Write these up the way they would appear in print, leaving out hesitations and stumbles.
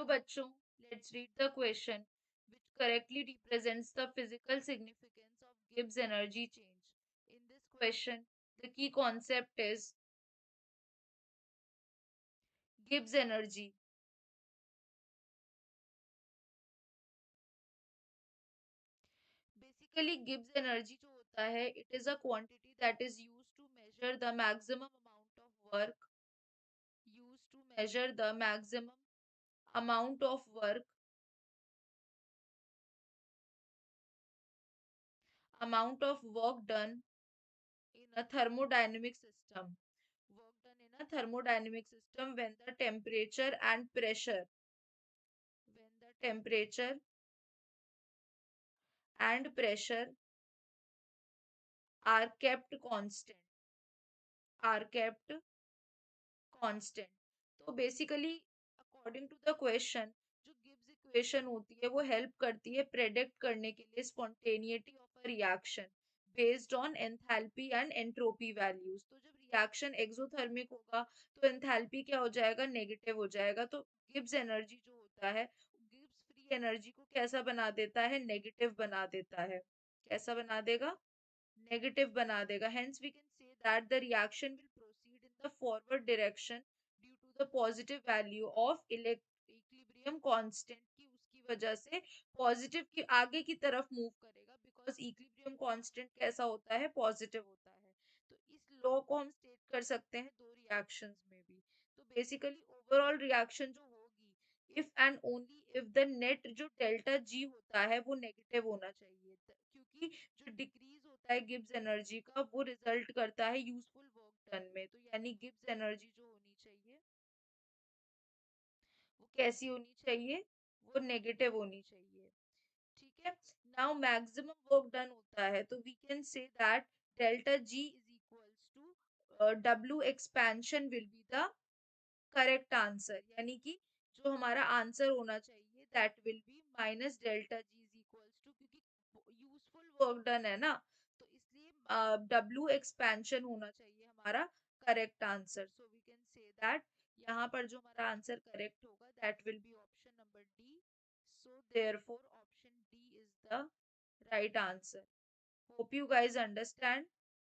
बच्चों, let's read the question which correctly represents the physical significance of Gibbs energy change. In this question, the key concept is Gibbs energy. Basically, Gibbs energy जो होता है, it is a quantity that is used to measure the maximum amount of work, used to measure the maximum amount of work, amount of work done in a thermodynamic system. Work done in a thermodynamic system when the temperature and pressure, when the temperature and pressure are kept constant, are kept constant. तो basically according to the question जो Gibbs equation होती है वो help करती है predict करने के लिए spontaneity of a reaction based on enthalpy and entropy values. तो जब रिएक्शन एक्सोथर्मिक होगा तो एंथैल्पी क्या हो जाएगा, नेगेटिव हो जाएगा। तो गिब्स एनर्जी जो होता है गिब्स फ्री एनर्जी को कैसा बना देता है, नेगेटिव बना देता है। कैसा बना देगा, negative बना देगा। Hence we can say that the reaction will proceed in the forward direction due to the positive value of equilibrium constant की उसकी वजह से पॉजिटिव की आगे की तरफ मूव करेगा बिकॉज इक्विलिब्रियम कांस्टेंट कैसा होता है, पॉजिटिव होता है। तो इस लॉ को हम स्टेट कर सकते हैं दो रिएक्शंस में भी। तो बेसिकली ओवरऑल रिएक्शन जो होगी if and only if the net जो डेल्टा जी होता है वो नेगेटिव होना चाहिए क्योंकि जो डिक्रीज होता है गिब्स एनर्जी का वो रिजल्ट करता है यूजफुल वर्क डन में। तो यानी गिब्स एनर्जी जो होनी चाहिए वो कैसी होनी चाहिए, वो नेगेटिव होनी चाहिए। ठीक है। नाउ मैक्सिमम वर्क डन होता है तो we can say that delta G is equals to W expansion will be the correct answer. यानी कि जो हमारा आंसर होना चाहिए that will be minus delta G is equals to, क्योंकि यूजफुल वर्क डन है ना, तो इसलिए डब्ल्यू एक्सपेंशन होना चाहिए हमारा correct answer. So we can say that यहाँ पर जो हमारा आंसर करेक्ट होगा that will be option number D. So therefore option D is the right answer. Hope you guys understand.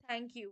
Thank you.